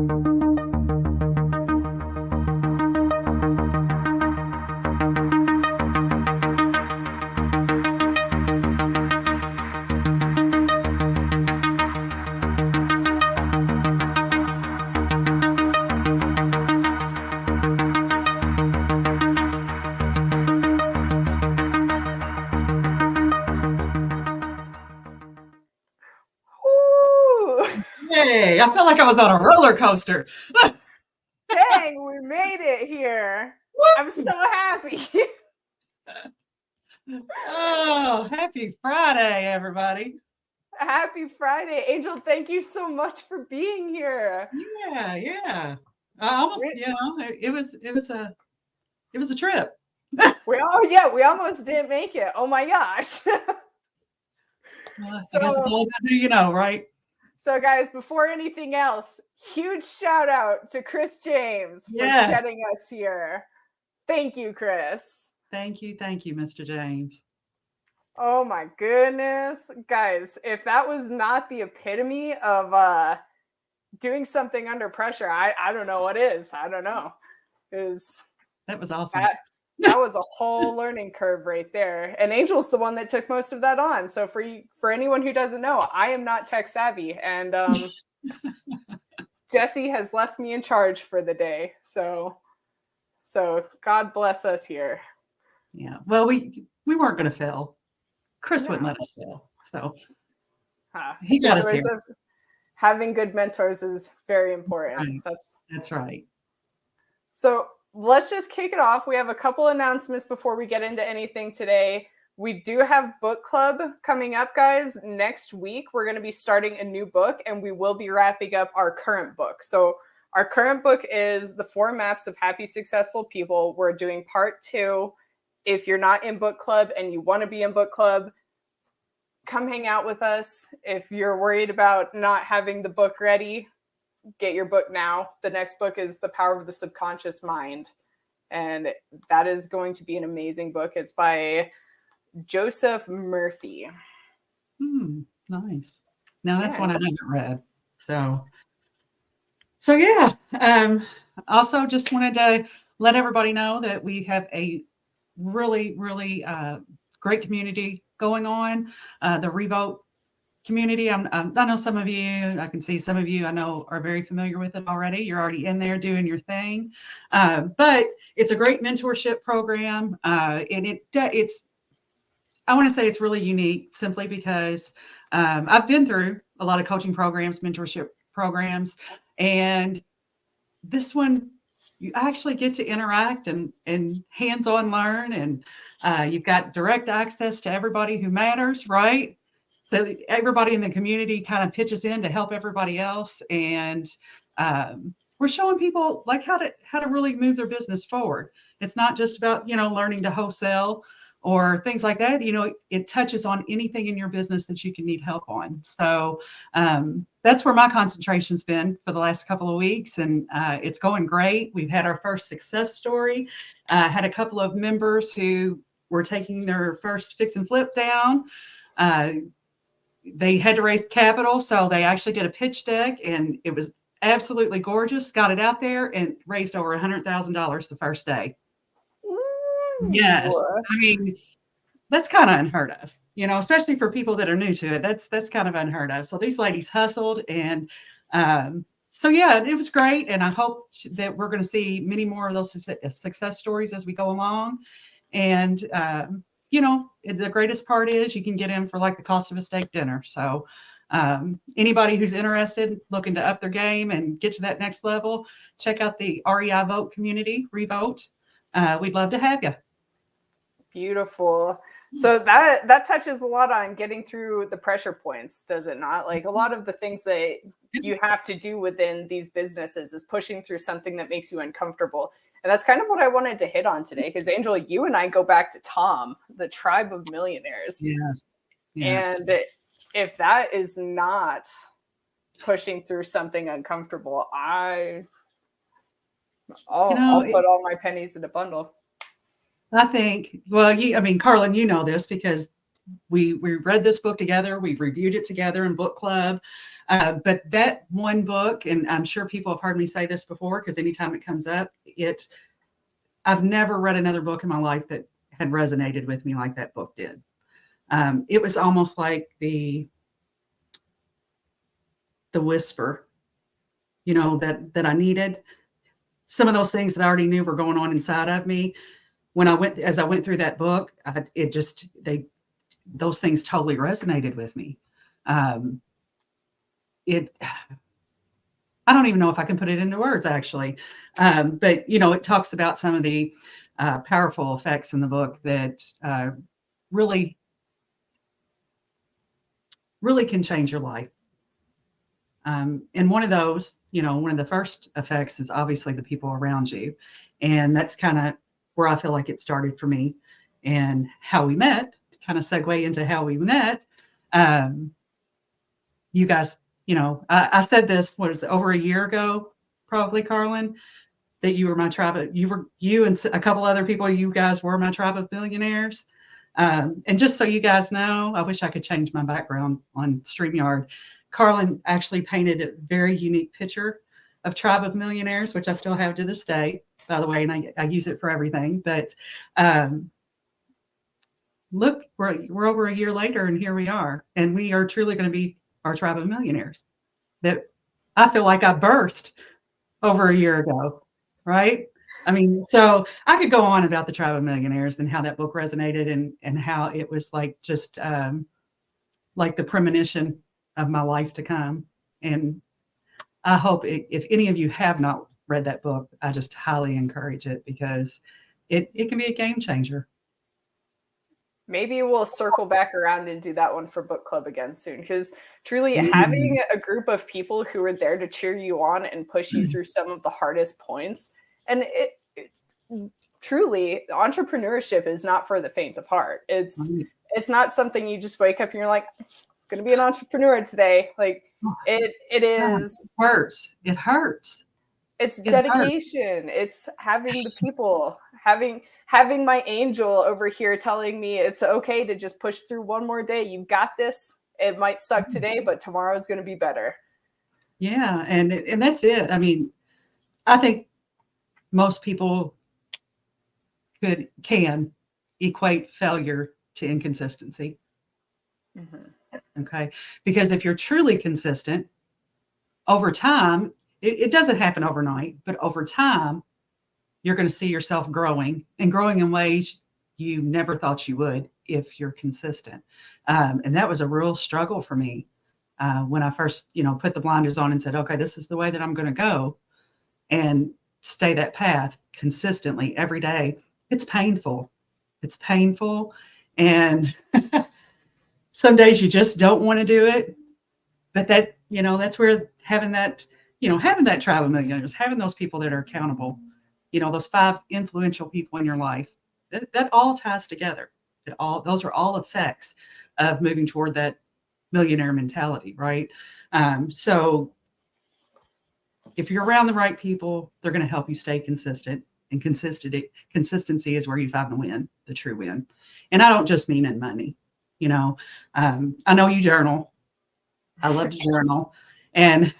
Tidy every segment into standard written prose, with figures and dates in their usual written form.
Woo! Hey, I felt like I was on a roller coaster. Dang, we made it here. I'm so happy. Oh, happy Friday, everybody. Happy Friday. Angel, thank you so much for being here. Yeah. I almost, We, it was a trip. we almost didn't make it. Oh my gosh. I guess it's so all about who you know, right? So, guys, before anything else, huge shout out to Chris James for Yes. getting us here. Thank you, Chris. Thank you, Mr. James. Oh my goodness. Guys, if that was not the epitome of doing something under pressure, I don't know what is. I don't know. That was awesome. That was a whole learning curve right there. And Angel's the one that took most of that on. So for anyone who doesn't know, I am not tech savvy, and Jesse has left me in charge for the day. So God bless us here. Yeah. Well, we weren't going to fail. Chris wouldn't let us fail. So he got us here. Having good mentors is very important. Right. That's right. So let's just kick it off. We have a couple announcements before we get into anything today. We do have book club coming up, guys. Next week, we're going to be starting a new book, and we will be wrapping up our current book. So our current book is The 4 Maps of Happy, Successful People. We're doing part 2. If you're not in book club and you want to be in book club, come hang out with us. If you're worried about not having the book ready, get your book now. The next book is The Power of the Subconscious Mind. And that is going to be an amazing book. It's by Joseph Murphy. Nice. Now that's one I haven't read. So yeah. Also just wanted to let everybody know that we have a really, really great community going on. The Revote community. I know some of you, I can see some of you I know are very familiar with it already. You're already in there doing your thing. But it's a great mentorship program. And I want to say it's really unique simply because I've been through a lot of coaching programs, mentorship programs, and this one, you actually get to interact and hands-on learn, and you've got direct access to everybody who matters, right? So everybody in the community kind of pitches in to help everybody else, and we're showing people like how to really move their business forward. It's not just about learning to wholesale or things like that. It touches on anything in your business that you can need help on. So that's where my concentration's been for the last couple of weeks, and it's going great. We've had our first success story. Had a couple of members who were taking their first fix and flip down. They had to raise capital, so they actually did a pitch deck, and it was absolutely gorgeous. Got it out there and raised over $100,000 the first day. Yes. I mean, that's kind of unheard of, especially for people that are new to it. That's kind of unheard of. So these ladies hustled, and so yeah, it was great. And I hope that we're going to see many more of those success stories as we go along. And the greatest part is you can get in for like the cost of a steak dinner. So anybody who's interested, looking to up their game and get to that next level, check out the REI Vote community, Revote. We'd love to have you. Beautiful. So that touches a lot on getting through the pressure points, does it not? Like a lot of the things that you have to do within these businesses is pushing through something that makes you uncomfortable. And that's kind of what I wanted to hit on today, because Angel, you and I go back to Tom, the Tribe of Millionaires. Yes. And if that is not pushing through something uncomfortable, I'll put all my pennies in a bundle. I think, Carlin, you know this because we read this book together. We reviewed it together in book club. But that one book, and I'm sure people have heard me say this before, because anytime it comes up, I've never read another book in my life that had resonated with me like that book did. It was almost like the whisper, that I needed. Some of those things that I already knew were going on inside of me. As I went through that book, those things totally resonated with me. I don't even know if I can put it into words, actually. But, it talks about some of the powerful effects in the book that really, really can change your life. And one of those, one of the first effects is obviously the people around you. And that's kind of where I feel like it started for me, and how we met, to kind of segue into how we met. You guys, I said this, what is it, over a year ago, probably, Carlin, that you were my tribe. You and a couple other people, you guys were my tribe of billionaires. And just so you guys know, I wish I could change my background on StreamYard. Carlin actually painted a very unique picture of Tribe of Millionaires, which I still have to this day, by the way, and I use it for everything. But look, we're over a year later, and here we are, and we are truly going to be our Tribe of Millionaires that I feel like I birthed over a year ago, right? I mean, so I could go on about the Tribe of Millionaires and how that book resonated, and how it was like just like the premonition of my life to come. And I hope if any of you have not read that book, I just highly encourage it, because it can be a game changer. Maybe we'll circle back around and do that one for book club again soon, because truly having a group of people who are there to cheer you on and push you through some of the hardest points. And truly, entrepreneurship is not for the faint of heart. It's not something you just wake up and you're like, going to be an entrepreneur today. Like it is. It hurts. It hurts. It's dedication. It's having the people, having my angel over here telling me it's okay to just push through one more day. You've got this. It might suck today, but tomorrow is going to be better. Yeah. And that's it. I mean, I think most people can equate failure to inconsistency. Mm-hmm. Okay. Because if you're truly consistent over time, it doesn't happen overnight, but over time, you're going to see yourself growing in ways you never thought you would if you're consistent. And that was a real struggle for me when I first, put the blinders on and said, okay, this is the way that I'm going to go, and stay that path consistently every day. It's painful. It's painful. And some days you just don't want to do it. But that, that's where having that tribe of millionaires, having those people that are accountable, those 5 influential people in your life, that all ties together. Those are all effects of moving toward that millionaire mentality, right? So if you're around the right people, they're going to help you stay consistent. And consistency is where you find the true win. And I don't just mean in money. I know you journal. I love to journal. And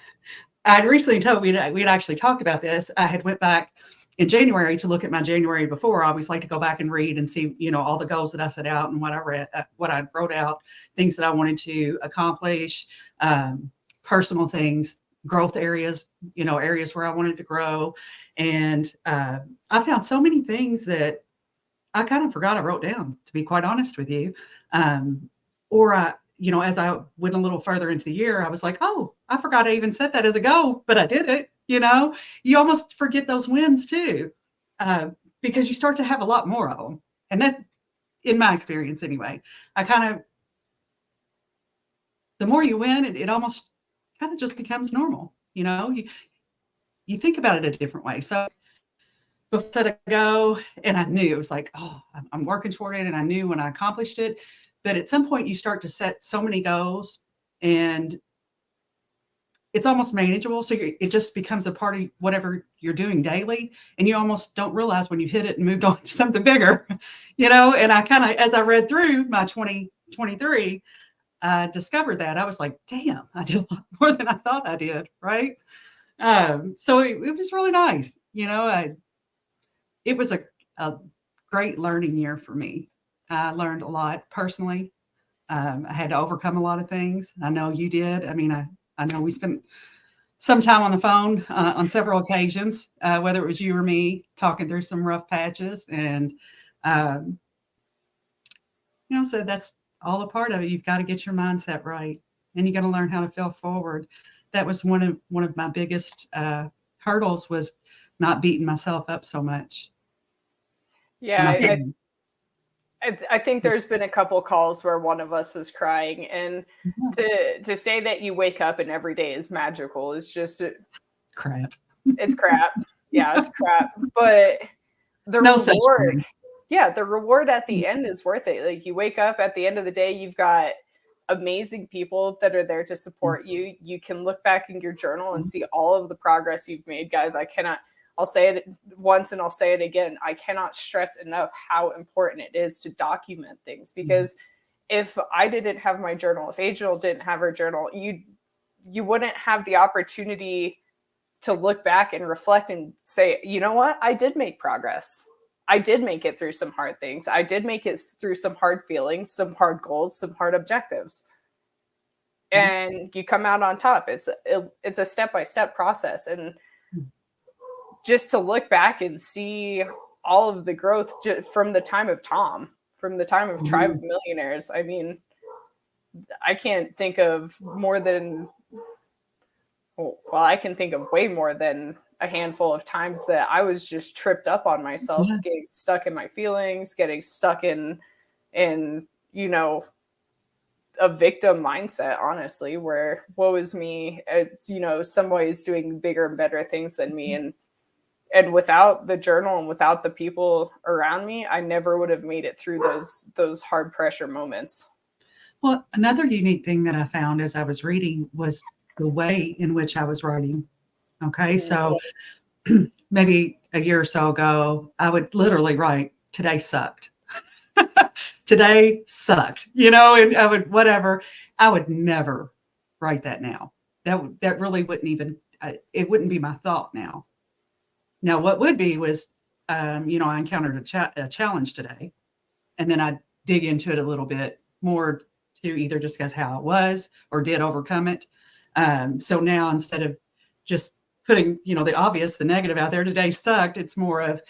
I'd recently we'd actually talked about this. I had went back in January to look at my January before. I always like to go back and read and see, all the goals that I set out and what I wrote out, things that I wanted to accomplish, personal things, growth areas, areas where I wanted to grow. And I found so many things that I kind of forgot I wrote down, to be quite honest with you. As I went a little further into the year, I was like, oh, I forgot I even set that as a goal, but I did it. You almost forget those wins too, because you start to have a lot more of them. And that, in my experience anyway, the more you win, it almost kind of just becomes normal. You think about it a different way. So before I set a goal, and I knew it was like, oh, I'm working toward it. And I knew when I accomplished it. But at some point you start to set so many goals, and it's almost manageable. So it just becomes a part of whatever you're doing daily. And you almost don't realize when you hit it and moved on to something bigger, And I kind of, as I read through my 2020 23, I discovered that. I was like, damn, I did a lot more than I thought I did. Right. So it was really nice. It was a great learning year for me. I learned a lot personally. I had to overcome a lot of things. I know you did. I mean, I know we spent some time on the phone on several occasions, whether it was you or me talking through some rough patches. And, um, so that's all a part of it. You've got to get your mindset right, and you got to learn how to fail forward. That was one of my biggest hurdles, was not beating myself up so much. Yeah, I think there's been a couple calls where one of us was crying, and to say that you wake up and every day is magical is just crap. It's crap. Yeah, it's crap. But the reward, the reward at the end is worth it. Like, you wake up at the end of the day, you've got amazing people that are there to support you. You can look back in your journal and see all of the progress you've made, guys. I'll say it once and I'll say it again. I cannot stress enough how important it is to document things, because if I didn't have my journal, if Angel didn't have her journal, you wouldn't have the opportunity to look back and reflect and say, you know what? I did make progress. I did make it through some hard things. I did make it through some hard feelings, some hard goals, some hard objectives. And you come out on top. It's a step-by-step process. And just to look back and see all of the growth from the time of Tom, from the time of Tribe of Millionaires. I mean, I can't think of more than, well, I can think of way more than a handful of times that I was just tripped up on myself, getting stuck in my feelings, getting stuck in, a victim mindset, honestly, where woe is me. It's, somebody's doing bigger and better things than me. And without the journal and without the people around me, I never would have made it through those hard pressure moments. Well, another unique thing that I found as I was reading was the way in which I was writing. Okay. So maybe a year or so ago, I would literally write, today sucked. Today sucked, and I would, whatever. I would never write that now. That really wouldn't even, it wouldn't be my thought now. Now, what would be was, I encountered a challenge today, and then I'd dig into it a little bit more to either discuss how it was or did overcome it. So now, instead of just putting, the obvious, the negative out there, today sucked, it's more of,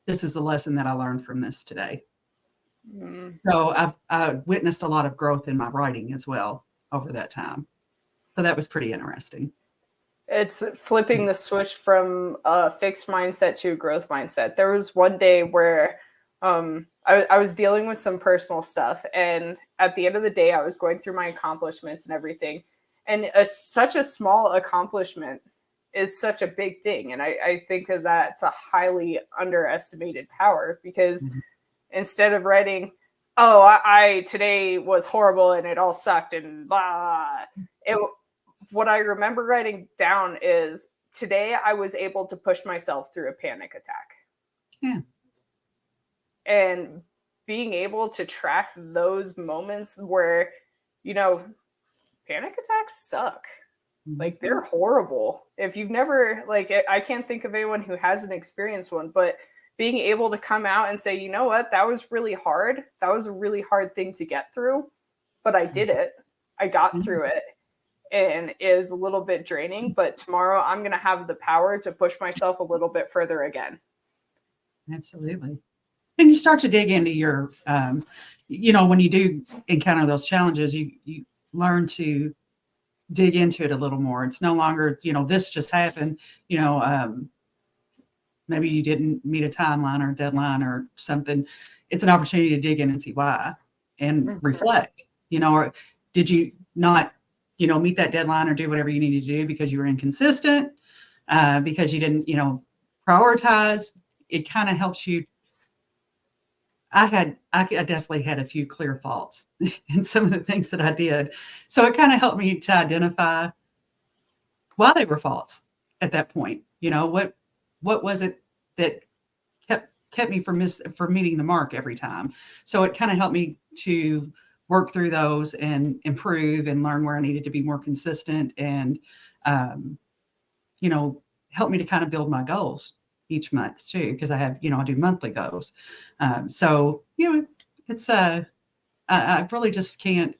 this is the lesson that I learned from this today. So I've witnessed a lot of growth in my writing as well over that time. So that was pretty interesting. It's flipping the switch from a fixed mindset to a growth mindset. There was one day where I was dealing with some personal stuff. And at the end of the day, I was going through my accomplishments and everything. And such a small accomplishment is such a big thing. And I think that that's a highly underestimated power, because instead of writing, oh, I today was horrible and it all sucked and blah, what I remember writing down is, today I was able to push myself through a panic attack. Yeah. And being able to track those moments where, panic attacks suck. Like, they're horrible. If you've never, I can't think of anyone who hasn't experienced one, but being able to come out and say, you know what, that was really hard. That was a really hard thing to get through, but I did it. I got through it. And is a little bit draining, but tomorrow I'm going to have the power to push myself a little bit further again. Absolutely. And you start to dig into your, when you do encounter those challenges, you learn to dig into it a little more. It's no longer, this just happened, maybe you didn't meet a timeline or a deadline or something. It's an opportunity to dig in and see why and reflect, or did you not, meet that deadline or do whatever you needed to do because you were inconsistent, because you didn't, prioritize. It kind of helps you. I definitely had a few clear faults in some of the things that I did. So it kind of helped me to identify why they were faults at that point. What was it that kept kept me from meeting the mark every time. So it kind of helped me to work through those and improve and learn where I needed to be more consistent, and you know, help me to kind of build my goals each month too, because I have, you know, I do monthly goals. So, you know, it's I really just can't.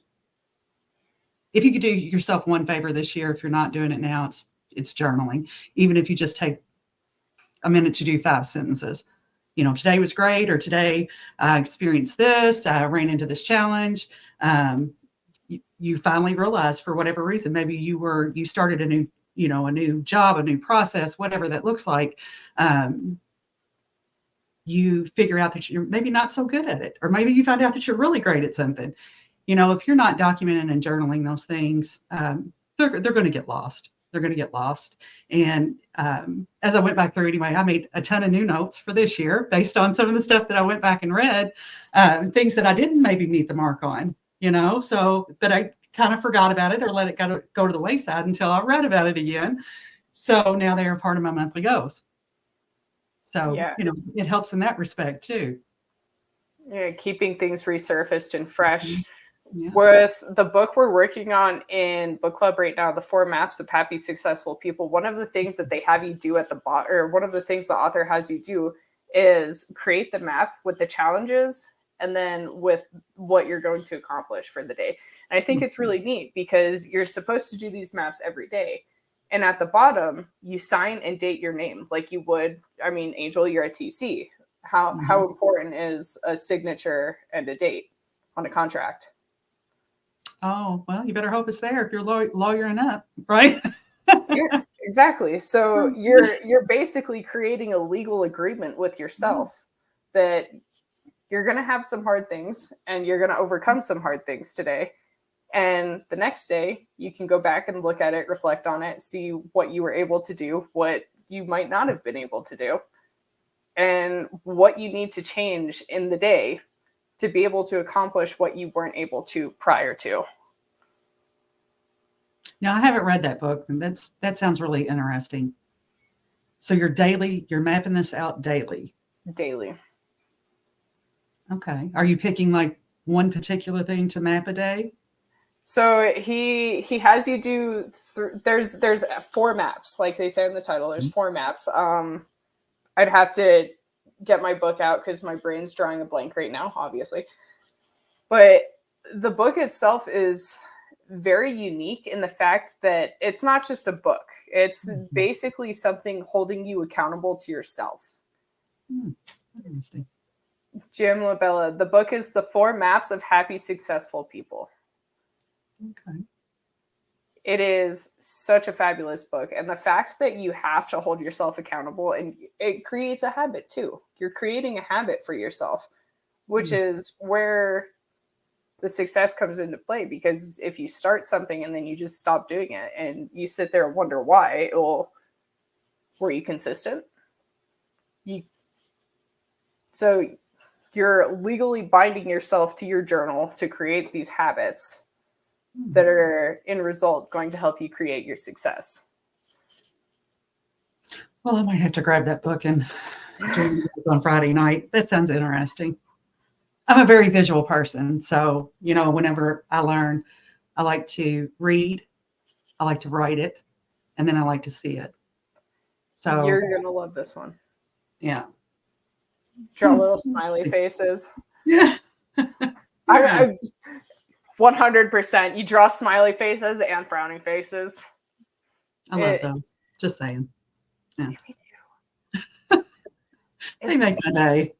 If you could do yourself one favor this year, if you're not doing it now, it's journaling. Even if you just take a minute to do 5 sentences. You know, today was great, or today I experienced this, I ran into this challenge. You finally realized, for whatever reason, maybe you started a new, you know, a new job, a new process, whatever that looks like. You figure out that you're maybe not so good at it, or maybe you find out that you're really great at something. You know, if you're not documenting and journaling those things, they're going to get lost. They're going to get lost. And as I went back through anyway, I made a ton of new notes for this year based on some of the stuff that I went back and read, things that I didn't maybe meet the mark on, you know, so, but I kind of forgot about it or let it go to the wayside until I read about it again. So now they are part of my monthly goals. So, Yeah. you know, it helps in that respect too. Yeah, keeping things resurfaced and fresh. Yeah. With the book we're working on in book club right now, The 4 Maps of Happy, Successful People, one of the things that they have you do at the bottom, or one of the things the author has you do, is create the map with the challenges and then with what you're going to accomplish for the day. And I think it's really neat because you're supposed to do these maps every day. And at the bottom, you sign and date your name like you would. I mean, Angel, you're a TC. How important is a signature and a date on a contract? Oh, well, you better hope it's there if you're lawyering up, right? Yeah, exactly. So you're basically creating a legal agreement with yourself that you're going to have some hard things and you're going to overcome some hard things today. And the next day, you can go back and look at it, reflect on it, see what you were able to do, what you might not have been able to do, and what you need to change in the day to be able to accomplish what you weren't able to prior to. Now, I haven't read that book, and that sounds really interesting. So you're mapping this out daily. Daily. Okay. Are you picking like one particular thing to map a day? So he has you do there's 4 maps, like they say in the title. There's 4 maps. I'd have to get my book out because my brain's drawing a blank right now, obviously. But the book itself is very unique in the fact that it's not just a book. It's basically something holding you accountable to yourself. Interesting. Jim Labella, the book is The 4 Maps of Happy, Successful People. Okay. It is such a fabulous book. And the fact that you have to hold yourself accountable, and it creates a habit too. You're creating a habit for yourself, which is where the success comes into play. Because if you start something and then you just stop doing it and you sit there and wonder why, were you consistent? So you're legally binding yourself to your journal to create these habits that are in result going to help you create your success. Well, I might have to grab that book and join you on Friday night. That sounds interesting. I'm a very visual person. So, you know, whenever I learn, I like to read, I like to write it, and then I like to see it. So you're going to love this one. Yeah. Draw little smiley faces. Yeah. I 100%. You draw smiley faces and frowning faces. I love those. Just saying. Yeah. Me too. They make my day.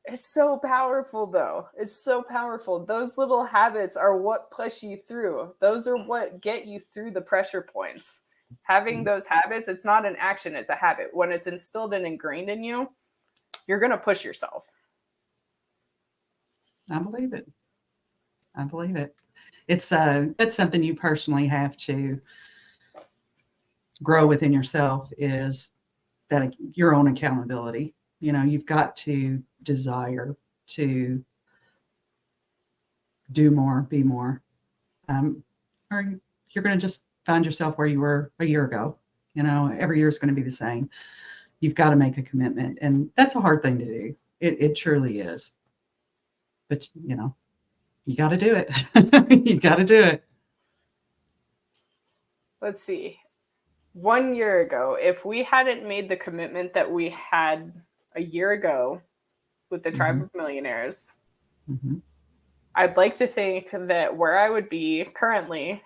It's so powerful, though. It's so powerful. Those little habits are what push you through. Those are what get you through the pressure points. Having those habits, it's not an action, it's a habit. When it's instilled and ingrained in you, you're going to push yourself. I believe it. I believe it. It's that's something you personally have to grow within yourself, is that your own accountability. You know, you've got to desire to do more, be more, or you're going to just find yourself where you were a year ago. You know, every year is going to be the same. you've got to make a commitment. And that's a hard thing to do. It truly is. But, you know, you got to do it. You got to do it. Let's see. 1 year ago, if we hadn't made the commitment that we had a year ago with the Tribe of Millionaires, I'd like to think that where I would be currently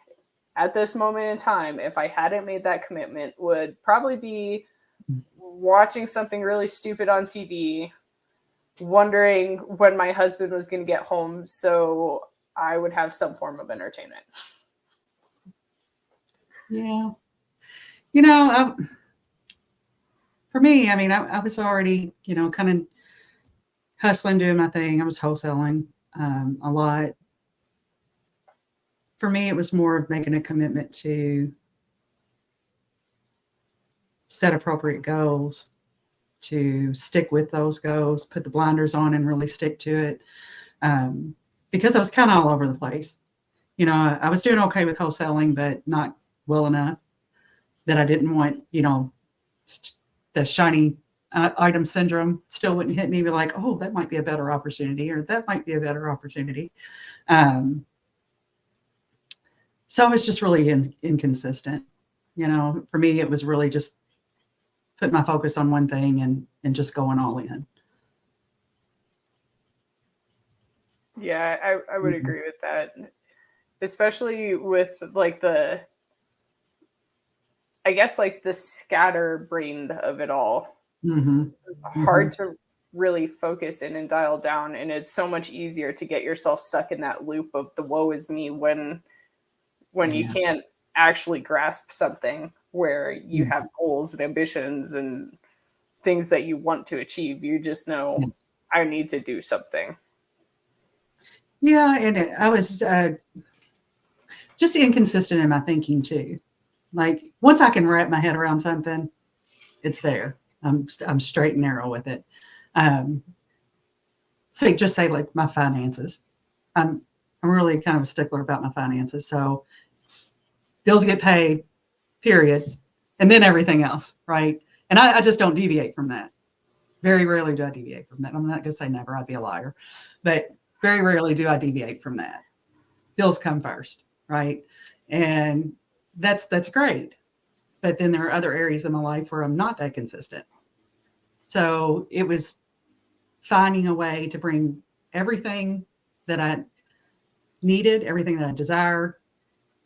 at this moment in time, if I hadn't made that commitment, would probably be watching something really stupid on TV, wondering when my husband was going to get home so I would have some form of entertainment. Yeah. You know, for me, I mean, I was already, you know, kind of hustling, doing my thing. I was wholesaling a lot. For me, it was more of making a commitment to set appropriate goals, to stick with those goals, put the blinders on and really stick to it. Because I was kind of all over the place. You know, I was doing okay with wholesaling, but not well enough that I didn't want, you know, the shiny item syndrome still wouldn't hit me. Be like, oh, that might be a better opportunity, or that might be a better opportunity. So it's just really inconsistent. You know, for me, it was really just putting my focus on one thing and just going all in. Yeah, I would agree with that, especially with like the scatterbrained of it all. It's hard to really focus in and dial down, and it's so much easier to get yourself stuck in that loop of the woe is me when you can't actually grasp something where you have goals and ambitions and things that you want to achieve. You just know, I need to do something. Yeah, and I was just inconsistent in my thinking too. Like once I can wrap my head around something, it's there. I'm straight and narrow with it. So just say like my finances. I'm really kind of a stickler about my finances. So bills get paid, period, and then everything else, right? And I just don't deviate from that. Very rarely do I deviate from that. I'm not going to say never. I'd be a liar, but very rarely do I deviate from that. Bills come first, right? And that's great. But then there are other areas in my life where I'm not that consistent. So it was finding a way to bring everything that I needed, everything that I desired,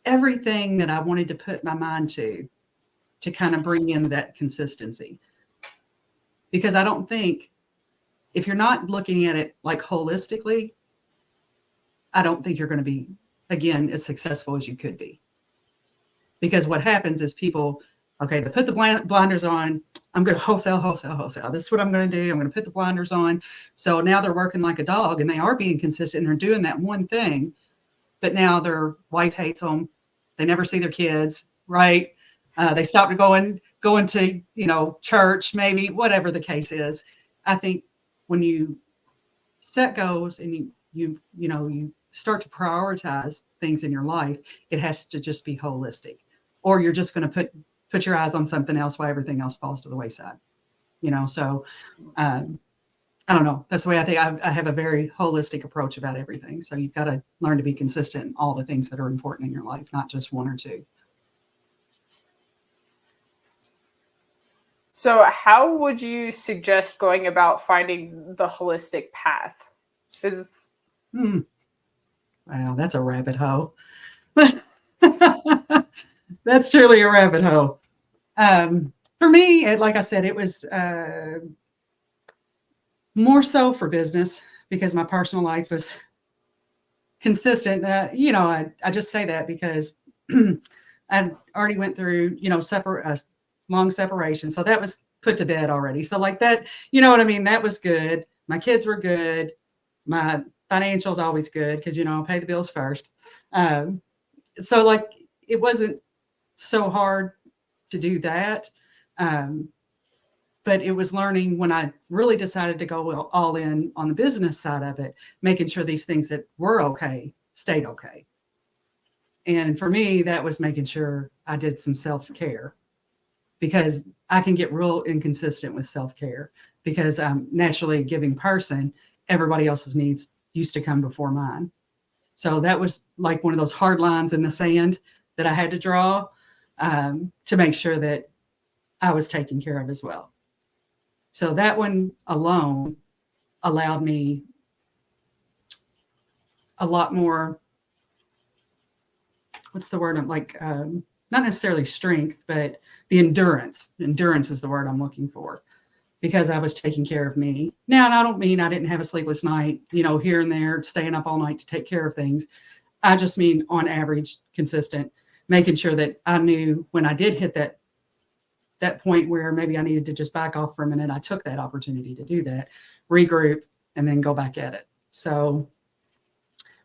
everything that I wanted to put my mind to kind of bring in that consistency. Because I don't think, if you're not looking at it like holistically, I don't think you're going to be, again, as successful as you could be. Because what happens is people, okay, to put the blinders on, I'm going to wholesale. This is what I'm going to do. I'm going to put the blinders on. So now they're working like a dog, and they are being consistent, and they're doing that one thing. But now their wife hates them. They never see their kids, right? They stop going to, you know, church, maybe, whatever the case is. I think when you set goals and you start to prioritize things in your life, it has to just be holistic. Or you're just going to put your eyes on something else while everything else falls to the wayside. You know, so I don't know. That's the way I think. I have a very holistic approach about everything. So you've got to learn to be consistent in all the things that are important in your life, not just one or two. So how would you suggest going about finding the holistic path? Wow, that's a rabbit hole. That's truly a rabbit hole. For me, like I said, it was more so for business because my personal life was consistent. You know, I just say that because I already went through, you know, long separation. So that was put to bed already. So like that, you know what I mean? That was good. My kids were good. My financials always good because, you know, I'll pay the bills first. So like it wasn't so hard to do that. But it was learning when I really decided to go all in on the business side of it, making sure these things that were okay stayed okay. And for me, that was making sure I did some self-care. because I can get real inconsistent with self-care because I'm naturally a giving person. Everybody else's needs used to come before mine. So that was like one of those hard lines in the sand that I had to draw to make sure that I was taken care of as well. So that one alone allowed me a lot more, what's the word? I'm like, not necessarily strength, but the endurance. Endurance is the word I'm looking for because I was taking care of me. Now, and I don't mean I didn't have a sleepless night, here and there, staying up all night to take care of things. I just mean on average, consistent, making sure that I knew when I did hit that point where maybe I needed to just back off for a minute, I took that opportunity to do that, regroup, and then go back at it. So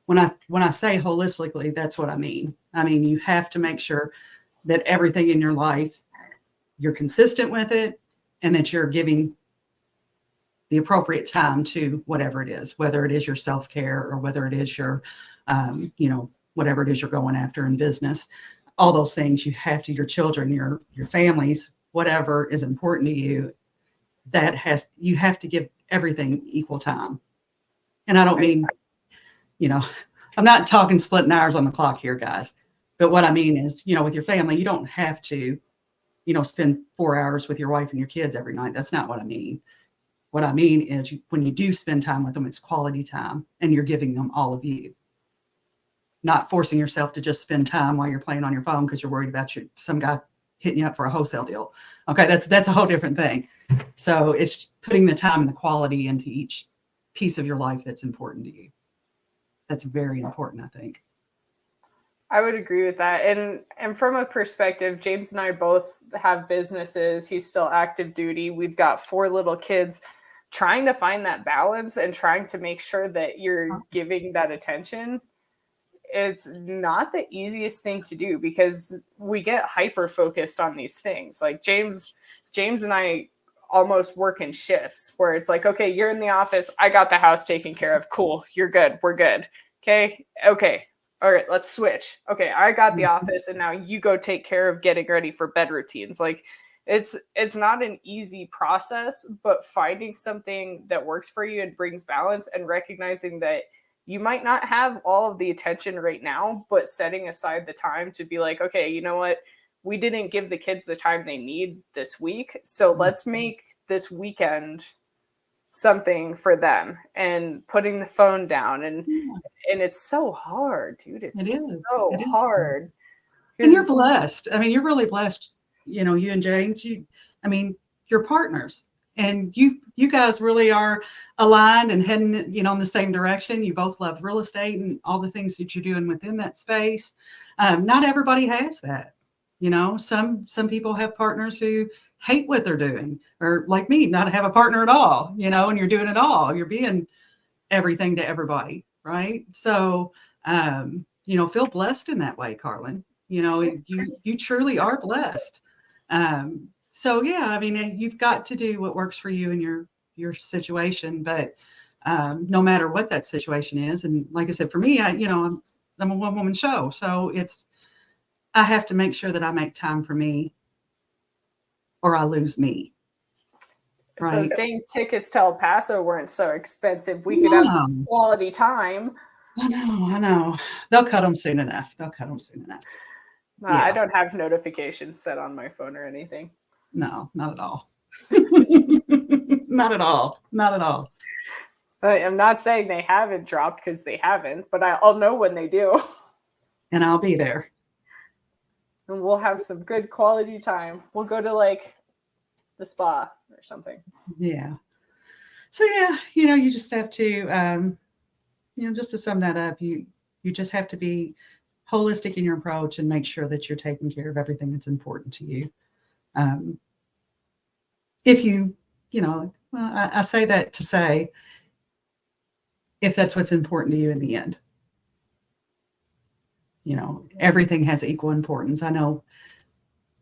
when I say holistically, that's what I mean. I mean, you have to make sure that everything in your life, you're consistent with it and that you're giving the appropriate time to whatever it is, whether it is your self-care or whether it is your, whatever it is you're going after in business. All those things you have to, your children, your families, whatever is important to you, you have to give everything equal time. And I don't mean, I'm not talking splitting hours on the clock here, guys. But what I mean is, with your family, you don't have to, spend 4 hours with your wife and your kids every night. That's not what I mean. What I mean is when you do spend time with them, it's quality time and you're giving them all of you. Not forcing yourself to just spend time while you're playing on your phone because you're worried about some guy hitting you up for a wholesale deal. Okay, that's a whole different thing. So it's putting the time and the quality into each piece of your life that's important to you. That's very important, I think. I would agree with that. And from a perspective, James and I both have businesses. He's still active duty. We've got 4 little kids. Trying to find that balance and trying to make sure that you're giving that attention, it's not the easiest thing to do because we get hyper focused on these things. Like James and I almost work in shifts where it's like, okay, you're in the office. I got the house taken care of. Cool. You're good. We're good. Okay. All right, let's switch. Okay, I got the office and now you go take care of getting ready for bed routines. Like it's not an easy process, but finding something that works for you and brings balance and recognizing that you might not have all of the attention right now, but setting aside the time to be like, okay, you know what? We didn't give the kids the time they need this week. So let's make this weekend something for them and putting the phone down. And it's so hard, dude. It is hard. And you're blessed. I mean, you're really blessed, you and James, you're partners. And you guys really are aligned and heading, in the same direction. You both love real estate and all the things that you're doing within that space. Not everybody has that. Some people have partners who hate what they're doing, or like me, not have a partner at all, and you're doing it all. You're being everything to everybody, right? So, feel blessed in that way, Carlin. You truly are blessed. So yeah, you've got to do what works for you in your situation, but no matter what that situation is, and like I said, for me, I'm a one-woman show, so I have to make sure that I make time for me, or I lose me. Right? Those dang tickets to El Paso weren't so expensive. We could have some quality time. I know. They'll cut them soon enough. Yeah. I don't have notifications set on my phone or anything. No, not at all. Not at all. I'm not saying they haven't dropped because they haven't, but I'll know when they do. And I'll be there. And we'll have some good quality time. We'll go to like the spa or something. Yeah. So yeah, you just have to, just to sum that up, you just have to be holistic in your approach and make sure that you're taking care of everything that's important to you. If you, I say that to say, if that's what's important to you in the end, everything has equal importance. I know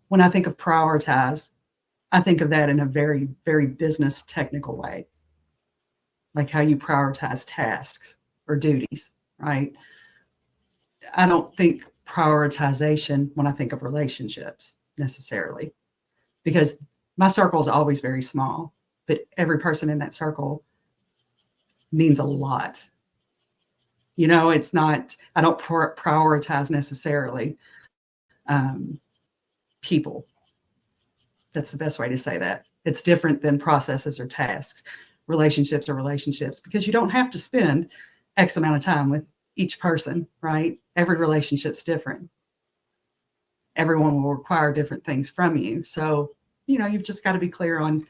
when I think of prioritize, I think of that in a very, very business technical way, like how you prioritize tasks or duties, right? I don't think prioritization when I think of relationships necessarily. because my circle is always very small, but every person in that circle means a lot. You know, it's not, I don't prioritize necessarily people. That's the best way to say that. It's different than processes or tasks. Relationships are relationships, because you don't have to spend X amount of time with each person, right? Every relationship's different. Everyone will require different things from you. So, you know, you've just got to be clear on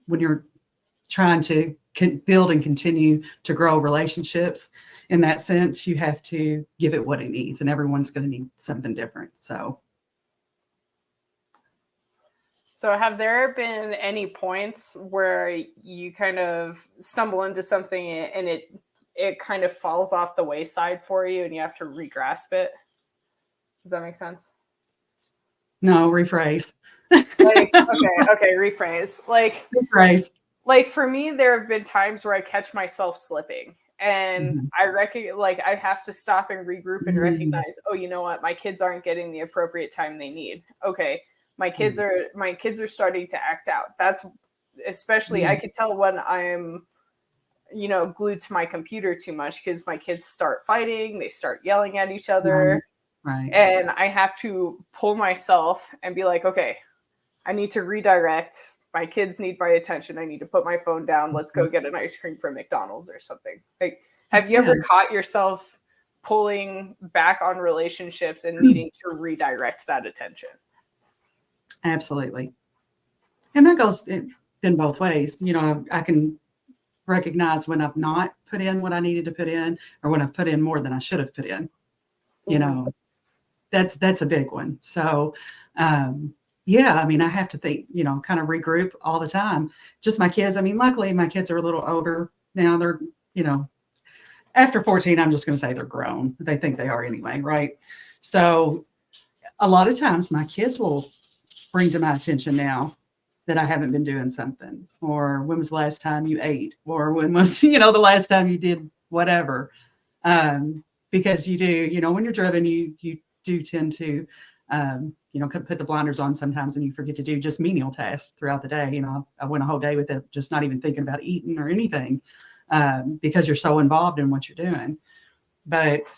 when you're trying to build and continue to grow relationships. In that sense, you have to give it what it needs, and everyone's going to need something different. So have there been any points where you kind of stumble into something and it kind of falls off the wayside for you and you have to re-grasp it? Does that make sense? No, rephrase. Like, okay, rephrase. Like, rephrase. Like for me, there have been times where I catch myself slipping, and I I have to stop and regroup and recognize, oh, you know what? My kids aren't getting the appropriate time they need. Okay, my kids are starting to act out. That's especially I could tell when I'm, you know, glued to my computer too much, because my kids start fighting, they start yelling at each other, right. And I have to pull myself and be like, okay, I need to redirect. My kids need my attention. I need to put my phone down. Let's go get an ice cream from McDonald's or something. Like, have you ever caught yourself pulling back on relationships and needing to redirect that attention? Absolutely. And that goes in both ways. You know, I can recognize when I've not put in what I needed to put in, or when I've put in more than I should have put in. You know, that's a big one. So, yeah, I mean, I have to think, you know, kind of regroup all the time. Just my kids. I mean, luckily my kids are a little older now. They're, you know, after 14, I'm just going to say they're grown. They think they are anyway, right? So a lot of times my kids will bring to my attention now that I haven't been doing something, or when was the last time you ate, or when was, you know, the last time you did whatever. Because you do, you know, when you're driven, you do tend to, you know, put the blinders on sometimes, and you forget to do just menial tasks throughout the day. You know, I went a whole day with it, just not even thinking about eating or anything, because you're so involved in what you're doing. But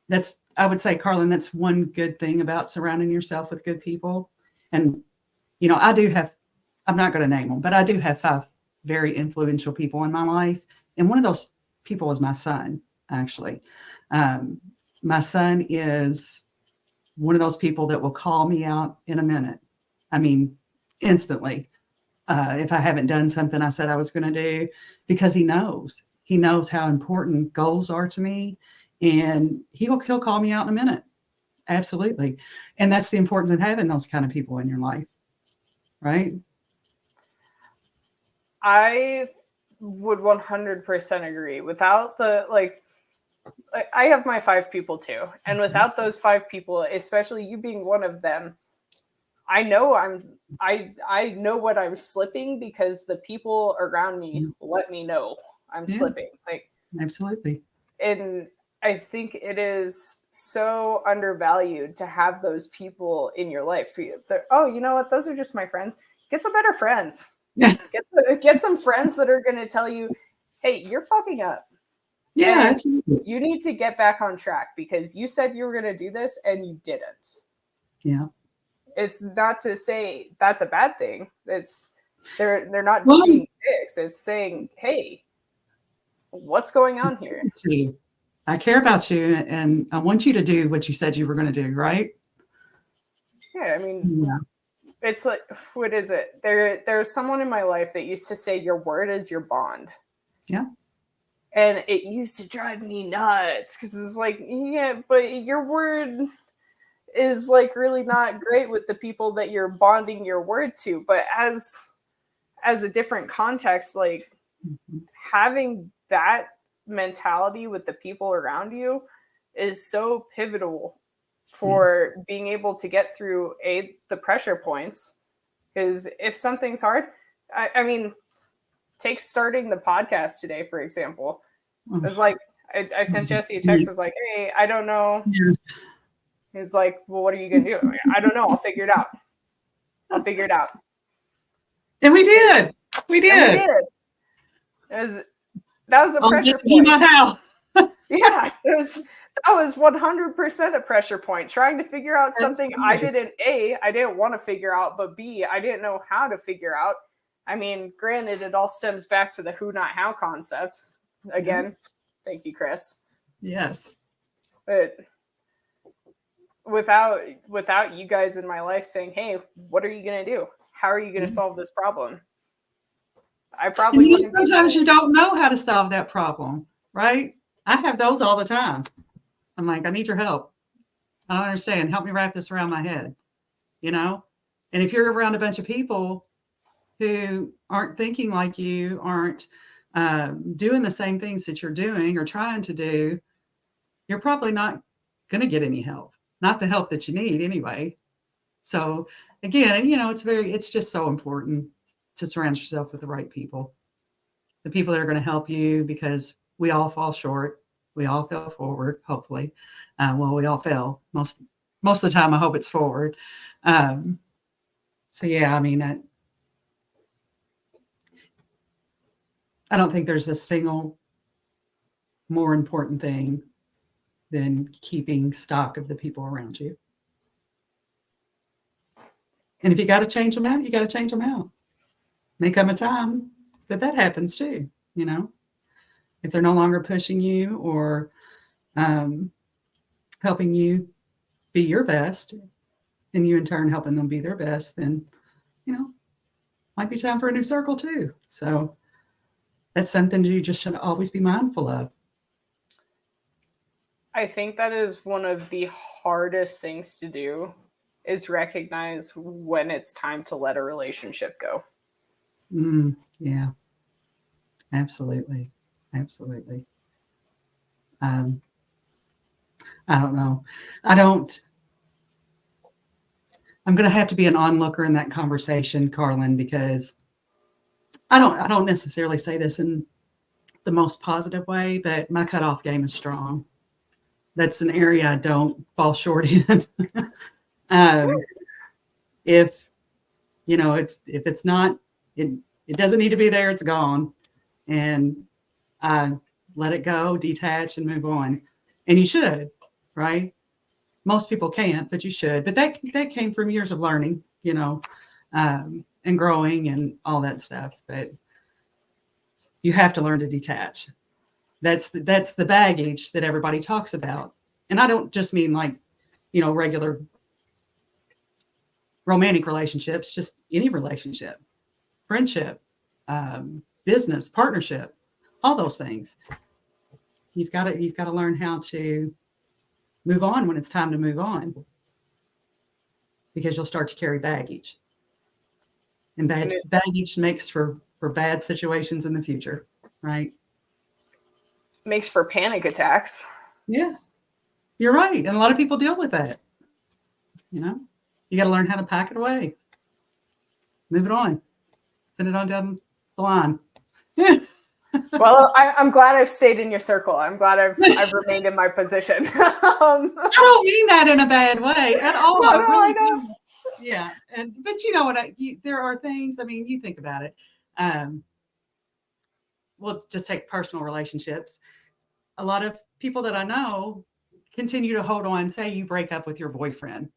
that's, I would say, Carlin, that's one good thing about surrounding yourself with good people. And, you know, I do have, I'm not going to name them, but I do have 5 very influential people in my life. And one of those people is my son, actually. My son is one of those people that will call me out in a minute. I mean, instantly. If I haven't done something I said I was going to do, because he knows how important goals are to me, and he'll call me out in a minute. Absolutely. And that's the importance of having those kind of people in your life. Right. I would 100% agree. Without the, like, I have my 5 people too. And without those 5 people, especially you being one of them, I know I know what I'm slipping, because the people around me let me know I'm slipping. Like, absolutely. And I think it is so undervalued to have those people in your life. Oh, you know what? Those are just my friends. Get some better friends. Get some friends that are going to tell you, hey, you're fucking up. Yeah, absolutely. You need to get back on track, because you said you were going to do this and you didn't. Yeah. It's not to say that's a bad thing. It's they're not being dicks. It's saying, hey, what's going on here? I care about you, and I want you to do what you said you were going to do, right? Yeah, I mean, it's like, what is it? There's someone in my life that used to say, your word is your bond. Yeah. And it used to drive me nuts, because it's like, yeah, but your word is like really not great with the people that you're bonding your word to. But as a different context, like having that mentality with the people around you is so pivotal for being able to get through the pressure points. Because if something's hard, I mean, take starting the podcast today, for example. It was like, I sent Jesse a text. I was like, hey, I don't know. He's like, well, what are you going to do? I'm like, I don't know. I'll figure it out. And we did. We did. And we did. That was a pressure You point. know how. Yeah, that was 100% a pressure point. Trying to figure out something I didn't want to figure out, but B, I didn't know how to figure out. I mean, granted, it all stems back to the who, not how concept. Again, thank you, Chris. Yes. But without you guys in my life saying, hey, what are you going to do? How are you going to solve this problem? I probably wouldn't. Sometimes you don't know how to solve that problem, right? I have those all the time. I'm like, I need your help. I don't understand. Help me wrap this around my head, you know? And if you're around a bunch of people who aren't thinking like you, aren't doing the same things that you're doing or trying to do, you're probably not going to get any help. Not the help that you need anyway. So again, it's just so important to surround yourself with the right people. The people that are going to help you, because we all fall short. We all fail forward, hopefully. We all fail. Most of the time, I hope it's forward. So yeah, I mean, I don't think there's a single more important thing than keeping stock of the people around you. And if you got to change them out, you got to change them out. May come a time that happens too, you know, if they're no longer pushing you or helping you be your best, and you in turn helping them be their best, then, might be time for a new circle too. So that's something you just should always be mindful of. I think that is one of the hardest things to do, is recognize when it's time to let a relationship go. Yeah, absolutely. Absolutely. I don't know. I'm going to have to be an onlooker in that conversation, Carlin, because I don't necessarily say this in the most positive way, but my cutoff game is strong. That's an area I don't fall short in. If it's not, it doesn't need to be there, it's gone. And let it go, detach, and move on. And you should, right? Most people can't, but you should. But that came from years of learning, and growing and all that stuff. But you have to learn to detach. That's the baggage that everybody talks about. And I don't just mean like, regular romantic relationships, just any relationship, friendship, business, partnership, all those things. You've got to learn how to move on when it's time to move on, because you'll start to carry baggage, and baggage makes for bad situations in the future, right? Makes for panic attacks. Yeah, you're right. And a lot of people deal with that. You got to learn how to pack it away, move it on, send it on down the line. Well, I'm glad I've stayed in your circle. I'm glad I've remained in my position. I don't mean that in a bad way at all. No, I know. Yeah, but you know what? There are things. I mean, you think about it. We'll just take personal relationships. A lot of people that I know continue to hold on. Say you break up with your boyfriend,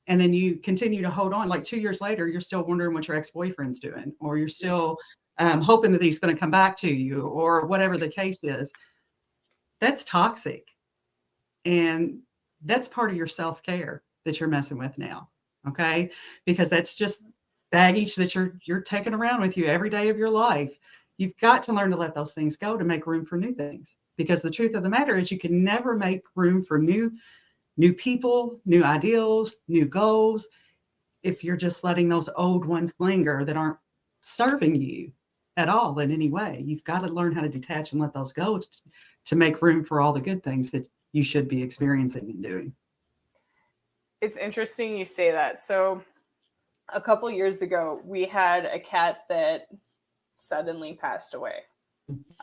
and then you continue to hold on. Like 2 years later, you're still wondering what your ex-boyfriend's doing, or you're still hoping that he's going to come back to you, or whatever the case is. That's toxic. And that's part of your self-care that you're messing with now. Okay. Because that's just baggage that you're taking around with you every day of your life. You've got to learn to let those things go to make room for new things. Because the truth of the matter is, you can never make room for new people, new ideals, new goals, if you're just letting those old ones linger that aren't serving you at all in any way. You've got to learn how to detach and let those go to make room for all the good things that you should be experiencing and doing. It's interesting you say that. So a couple years ago, we had a cat that suddenly passed away.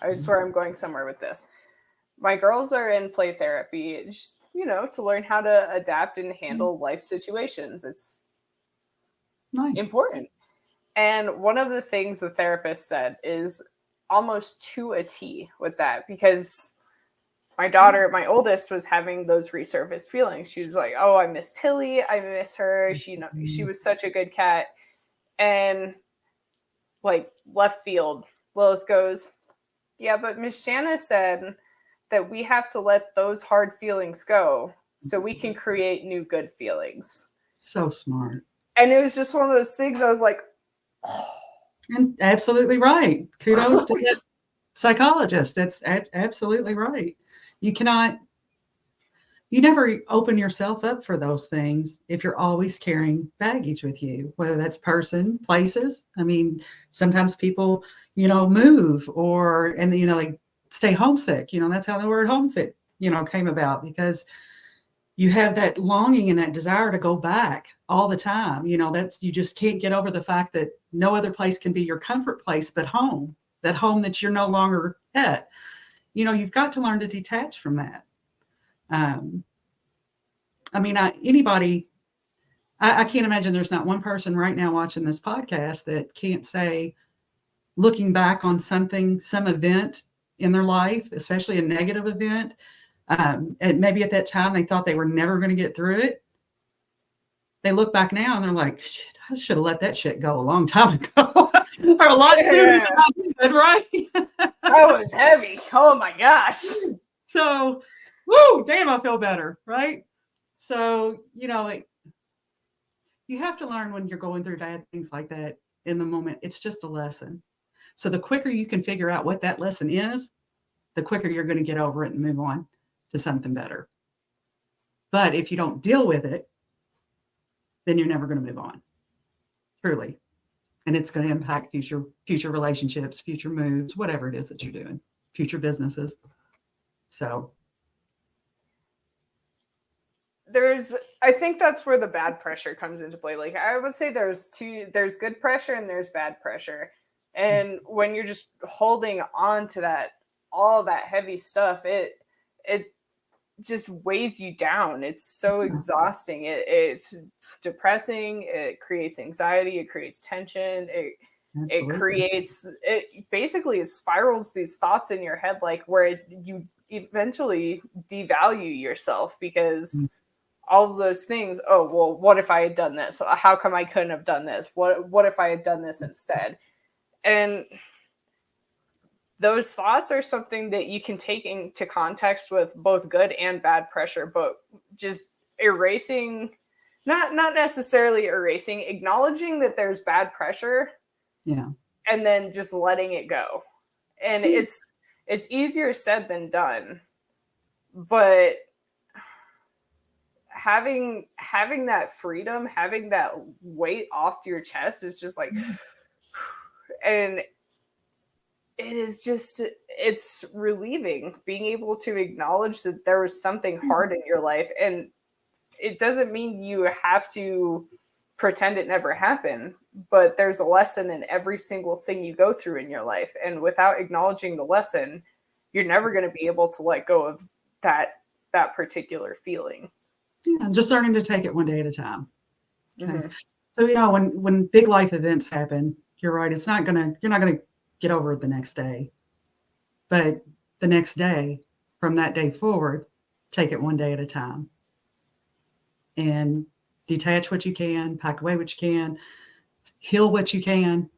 I swear I'm going somewhere with this. My girls are in play therapy, just, to learn how to adapt and handle life situations. It's Nice. important. And one of the things the therapist said is almost to a T with that, because my daughter, my oldest, was having those resurfaced feelings. She was like, "Oh, I miss Tilly. I miss her. She was such a good cat." And like left field, Lilith goes, "Yeah, but Miss Shanna said that we have to let those hard feelings go so we can create new good feelings." So smart. And it was just one of those things I was like, oh. And absolutely right. Kudos to that psychologist. That's absolutely right. You never open yourself up for those things if you're always carrying baggage with you, whether that's person, places. I mean, sometimes people, move and they stay homesick. That's how the word homesick, came about, because you have that longing and that desire to go back all the time. You just can't get over the fact that no other place can be your comfort place but home, that home that you're no longer at. You've got to learn to detach from that. Anybody, I can't imagine there's not one person right now watching this podcast that can't say, looking back on some event in their life, especially a negative event, and maybe at that time they thought they were never going to get through it. They look back now and they're like, shit, I should have let that shit go a long time ago. Or a lot sooner than I did, right? That was heavy. Oh my gosh. So, woo, damn, I feel better, right? So, you have to learn when you're going through bad things like that in the moment. It's just a lesson. So the quicker you can figure out what that lesson is, the quicker you're going to get over it and move on to something better. But if you don't deal with it, then you're never going to move on, truly. And it's going to impact future relationships, future moves, whatever it is that you're doing, future businesses. So I think that's where the bad pressure comes into play. Like, I would say there's good pressure and there's bad pressure. And when you're just holding on to all that heavy stuff, it just weighs you down. It's so exhausting. It's depressing. It creates anxiety. It creates tension. It basically spirals these thoughts in your head, like where you eventually devalue yourself, because all of those things. Oh, well, what if I had done this? How come I couldn't have done this? What if I had done this instead? And those thoughts are something that you can take into context with both good and bad pressure, but just erasing, not necessarily erasing, acknowledging that there's bad pressure. Yeah. And then just letting it go. And it's easier said than done. But having that freedom, having that weight off your chest is just like, and it's relieving being able to acknowledge that there was something hard in your life. And it doesn't mean you have to pretend it never happened, but there's a lesson in every single thing you go through in your life. And without acknowledging the lesson, you're never going to be able to let go of that particular feeling. Yeah, just learning to take it one day at a time. Okay. Mm-hmm. So, when big life events happen, you're right. You're not going to get over it the next day, but the next day, from that day forward, take it one day at a time and detach what you can, pack away what you can, heal what you can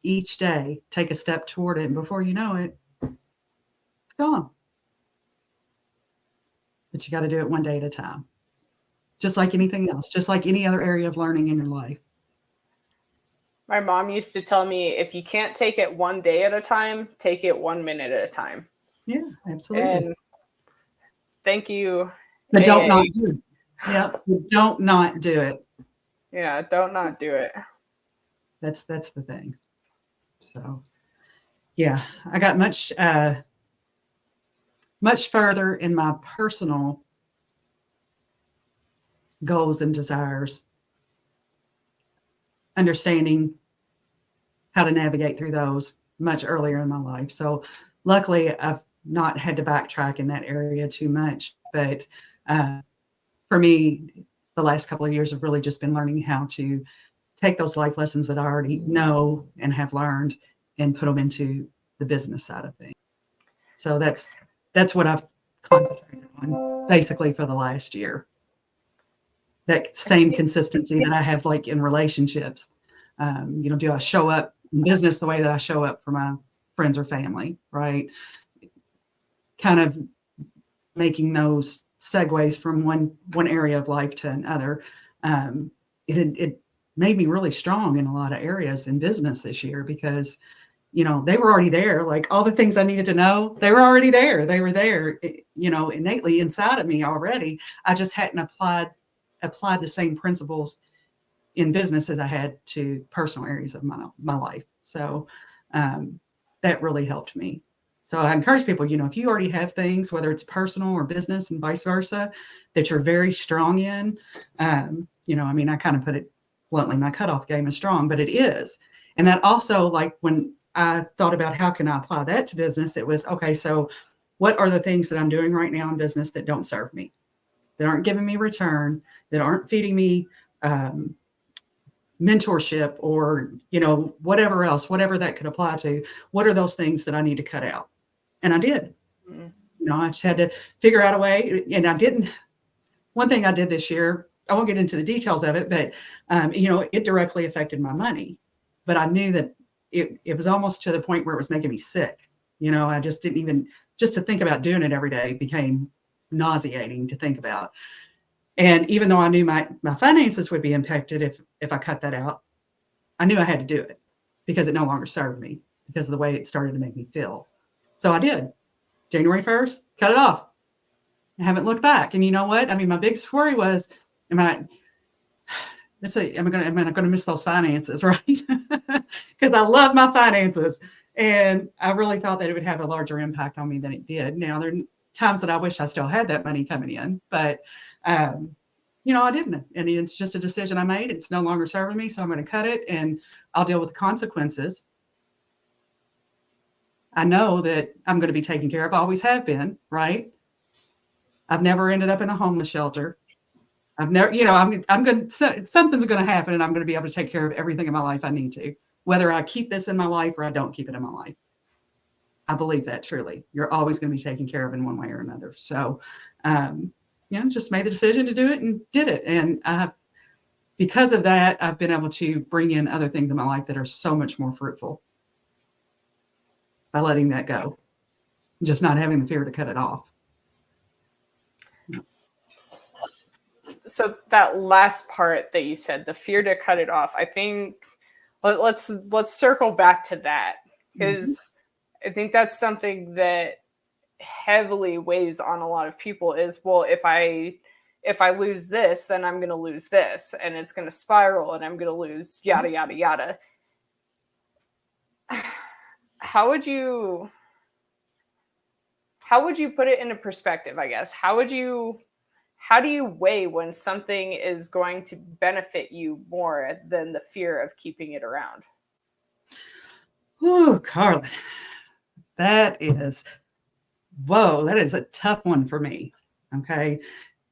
each day, take a step toward it. And before you know it, it's gone. But you got to do it one day at a time. Just like anything else, just like any other area of learning in your life. My mom used to tell me, if you can't take it one day at a time, take it 1 minute at a time. Yeah, absolutely. And thank you. But don't not do it. Yeah, don't not do it. Yeah, don't not do it. That's the thing. So, yeah, I got much further in my personal goals and desires, understanding how to navigate through those much earlier in my life. So luckily not had to backtrack in that area too much. But for me, the last couple of years have really just been learning how to take those life lessons that I already know and have learned and put them into the business side of things. So that's what I've concentrated on basically for the last year. That same consistency that I have like in relationships. Do I show up in business the way that I show up for my friends or family, right? Kind of making those segues from one area of life to another. It made me really strong in a lot of areas in business this year because, they were already there. Like all the things I needed to know, they were already there. They were there, innately inside of me already. I just hadn't applied the same principles in business as I had to personal areas of my life. So that really helped me. So I encourage people, if you already have things, whether it's personal or business and vice versa, that you're very strong in, I kind of put it bluntly, my cutoff game is strong, but it is. And that also, like when I thought about how can I apply that to business, it was, okay, so what are the things that I'm doing right now in business that don't serve me, that aren't giving me return, that aren't feeding me mentorship or, whatever else, whatever that could apply to, what are those things that I need to cut out? And I did. I just had to figure out a way. And one thing I did this year, I won't get into the details of it, but, it directly affected my money. But I knew that it was almost to the point where it was making me sick. I just didn't even, just to think about doing it every day became nauseating to think about. And even though I knew my finances would be impacted if I cut that out, I knew I had to do it because it no longer served me because of the way it started to make me feel. So I did. January 1st, cut it off. I haven't looked back. And you know what? My biggest worry was, am I going to miss those finances, right? Because I love my finances. And I really thought that it would have a larger impact on me than it did. Now, there are times that I wish I still had that money coming in, but, I didn't. And it's just a decision I made. It's no longer serving me, so I'm going to cut it and I'll deal with the consequences. I know that I'm going to be taken care of. I always have been, right? I've never ended up in a homeless shelter. I've never, something's going to happen and I'm going to be able to take care of everything in my life I need to, whether I keep this in my life or I don't keep it in my life. I believe that truly. You're always going to be taken care of in one way or another. So, just made the decision to do it and did it. And because of that, I've been able to bring in other things in my life that are so much more fruitful by letting that go, just not having the fear to cut it off. So that last part that you said, the fear to cut it off, I think let's circle back to that because I think that's something that heavily weighs on a lot of people is, well, if I lose this, then I'm going to lose this and it's going to spiral and I'm going to lose yada, yada, yada. How would you put it into perspective, I guess? How do you weigh when something is going to benefit you more than the fear of keeping it around? Oh, Carlin, that is a tough one for me. Okay.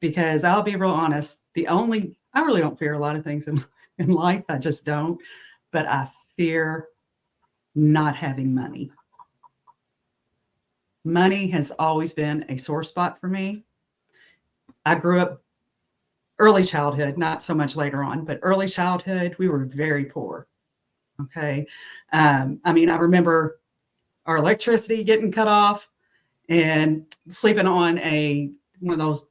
Because I'll be real honest. I really don't fear a lot of things in life. I just don't, but I fear not having money. Money has always been a sore spot for me. I grew up early childhood, not so much later on, but early childhood, we were very poor. Okay. I remember our electricity getting cut off and sleeping on one of those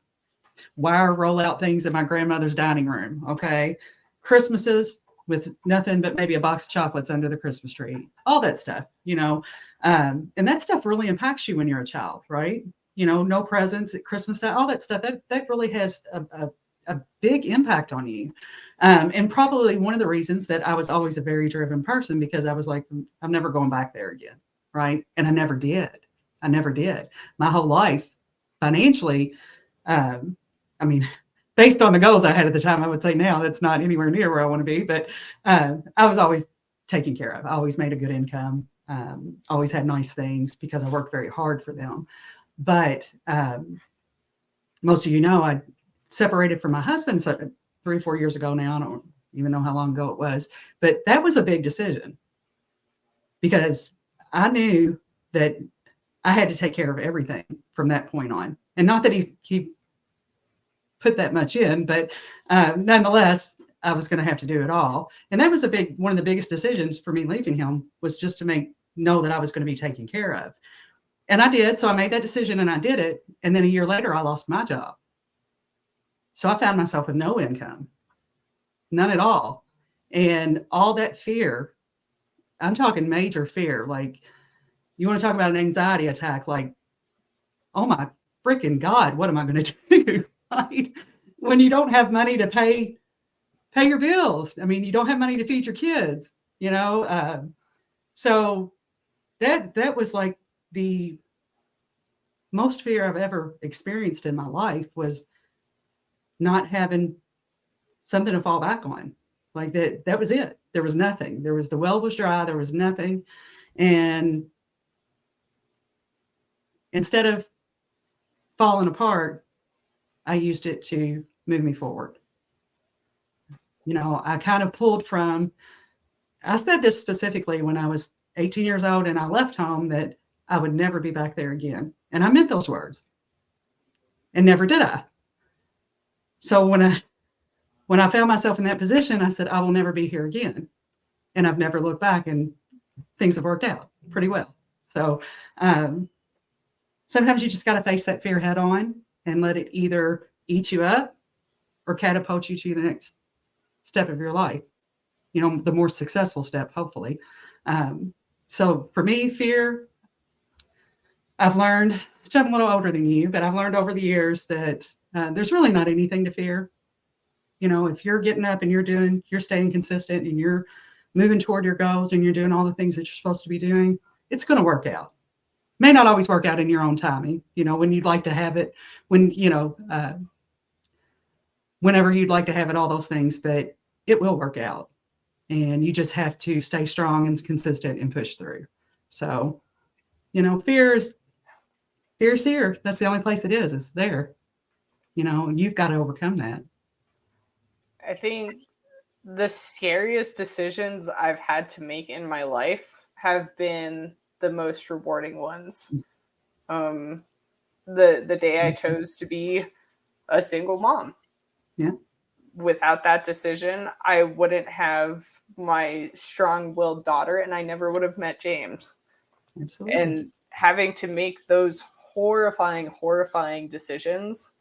wire rollout things in my grandmother's dining room. Okay. Christmases with nothing but maybe a box of chocolates under the Christmas tree, all that stuff, and that stuff really impacts you when you're a child, right? No presents at Christmas time, all that stuff, that really has a big impact on you. And probably one of the reasons that I was always a very driven person, because I was like, I'm never going back there again. Right. And I never did. My whole life financially, based on the goals I had at the time, I would say now that's not anywhere near where I want to be, but I was always taken care of. I always made a good income. always had nice things because I worked very hard for them. But most of you know, I separated from my husband 3 or 4 years ago now. I don't even know how long ago it was, but that was a big decision because I knew that I had to take care of everything from that point on. And not that he put that much in, but nonetheless, I was going to have to do it all. And that was one of the biggest decisions for me leaving him, was just to know that I was going to be taken care of. And I did. So I made that decision and I did it. And then a year later, I lost my job. So I found myself with no income, none at all. And all that fear, I'm talking major fear. Like, you want to talk about an anxiety attack, like, oh my freaking God, what am I going to do? Right? When you don't have money to pay your bills. I mean, you don't have money to feed your kids, so that was like the most fear I've ever experienced in my life, was not having something to fall back on. Like that was it. There was nothing. The well was dry. There was nothing. And instead of falling apart, I used it to move me forward. I kind of pulled from, I said this specifically when I was 18 years old and I left home, that I would never be back there again. And I meant those words. And never did I. So when I found myself in that position, I said, I will never be here again. And I've never looked back, and things have worked out pretty well. So sometimes you just got to face that fear head on and let it either eat you up or catapult you to the next step of your life, the more successful step, hopefully. So for me, fear, I've learned, which I'm a little older than you, but I've learned over the years that there's really not anything to fear. If you're getting up and you're staying consistent and you're moving toward your goals and you're doing all the things that you're supposed to be doing, it's going to work out. May not always work out in your own timing, when you'd like to have it, whenever you'd like to have it, all those things, but it will work out. And you just have to stay strong and consistent and push through. So, fear is here. That's the only place it is. It's there, and you've got to overcome that. I think the scariest decisions I've had to make in my life have been the most rewarding ones. The day I chose to be a single mom. Yeah. Without that decision, I wouldn't have my strong-willed daughter, and I never would have met James. Absolutely. And having to make those horrifying decisions,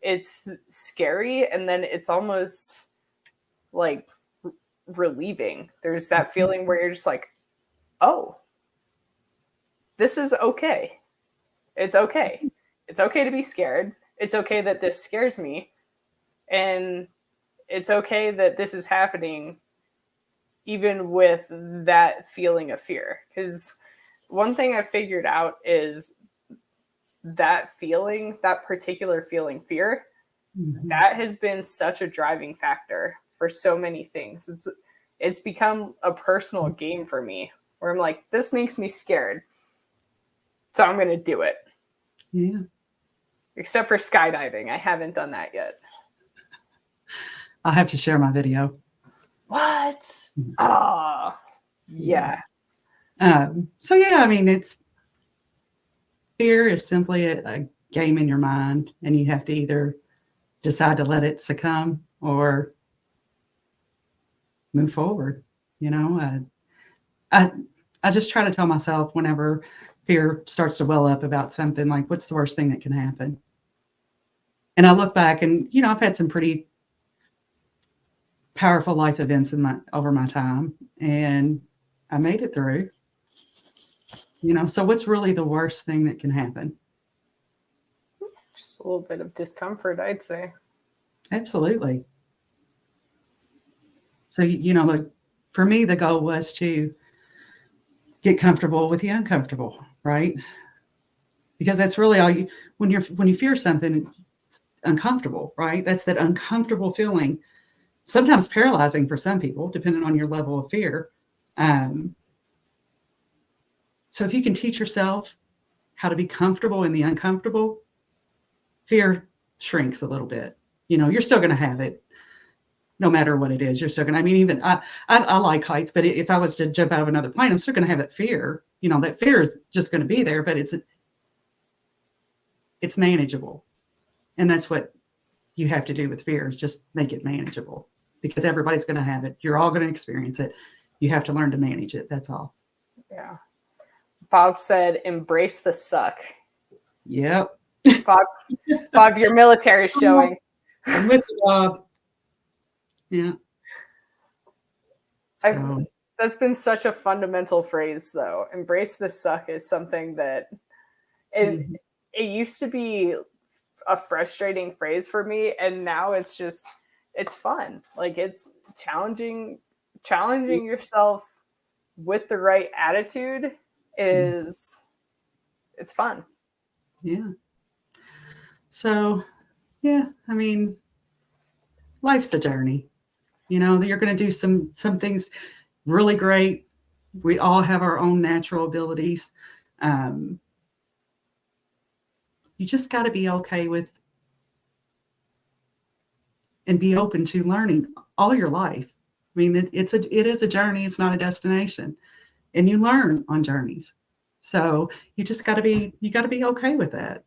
it's scary, and then it's almost like relieving. There's that feeling where you're just like, oh, this is okay. It's okay. It's okay to be scared. It's okay that this scares me. And it's okay that this is happening even with that feeling of fear. Because one thing I figured out is that particular feeling, fear, that has been such a driving factor for so many things. It's become a personal game for me, where I'm like, this makes me scared, so I'm going to do it. Yeah. Except for skydiving. I haven't done that yet. I'll have to share my video. What? Oh, yeah. So yeah, I mean, fear is simply a game in your mind, and you have to either decide to let it succumb or move forward. I just try to tell myself whenever fear starts to well up about something, like, what's the worst thing that can happen? And I look back and, I've had some pretty powerful life events over my time, and I made it through. So what's really the worst thing that can happen? Just a little bit of discomfort, I'd say. Absolutely. So, like, for me, the goal was to get comfortable with the uncomfortable, right? Because that's really all when you fear something, it's uncomfortable, right? That's that uncomfortable feeling, sometimes paralyzing for some people, depending on your level of fear. So if you can teach yourself how to be comfortable in the uncomfortable, fear shrinks a little bit. You're still going to have it no matter what it is. You're still going to, I mean, even I like heights, but if I was to jump out of another plane, I'm still going to have that fear. That fear is just going to be there, but it's manageable. And that's what you have to do with fear, is just make it manageable, because everybody's going to have it. You're all going to experience it. You have to learn to manage it. That's all. Yeah. Bob said, embrace the suck. Yep. Bob, your military is showing. I'm with you, Bob. Yeah. That's been such a fundamental phrase, though. Embrace the suck is something that it used to be a frustrating phrase for me, and now it's fun. Like, it's challenging yourself with the right attitude it's fun. Yeah. So, yeah, I mean, life's a journey. You're going to do some things really great. We all have our own natural abilities. You just got to be okay with and be open to learning all your life. I mean, it is a journey. It's not a destination, and you learn on journeys. So you just got to be okay with that.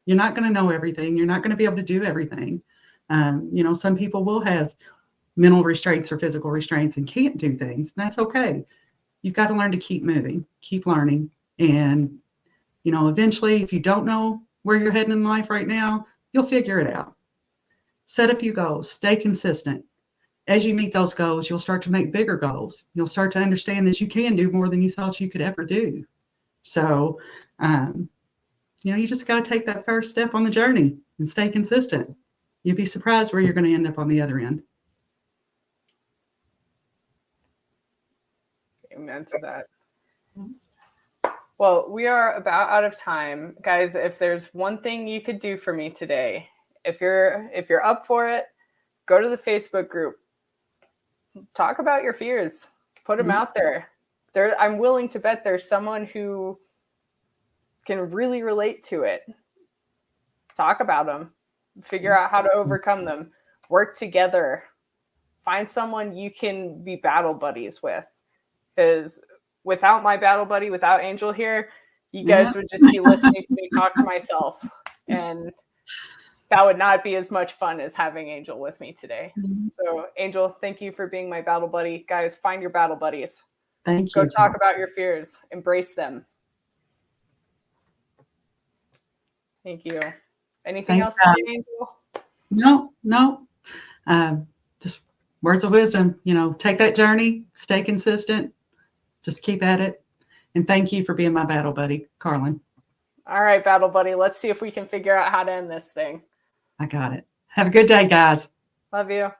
You're not going to know everything. You're not going to be able to do everything. Some people will have mental restraints or physical restraints and can't do things. And that's okay. You've got to learn to keep moving, keep learning. And, eventually, if you don't know where you're heading in life right now, you'll figure it out. Set a few goals, stay consistent. As you meet those goals, you'll start to make bigger goals. You'll start to understand that you can do more than you thought you could ever do. So, you just got to take that first step on the journey and stay consistent. You'd be surprised where you're going to end up on the other end. Amen to that. Well, we are about out of time. Guys, if there's one thing you could do for me today, if you're up for it, go to the Facebook group. Talk about your fears. Put them out there. I'm willing to bet there's someone who can really relate to it. Talk about them. Figure out how to overcome them. Work together. Find someone you can be battle buddies with. Because without my battle buddy, without Angel here, you guys would just be listening to me talk to myself. And that would not be as much fun as having Angel with me today. So, Angel, thank you for being my battle buddy. Guys, find your battle buddies. Thank you. Go talk about your fears. Embrace them. Thank you. Anything else to say, Angel? No. Just words of wisdom. Take that journey, stay consistent, just keep at it. And thank you for being my battle buddy, Carlin. All right, battle buddy. Let's see if we can figure out how to end this thing. I got it. Have a good day, guys. Love you.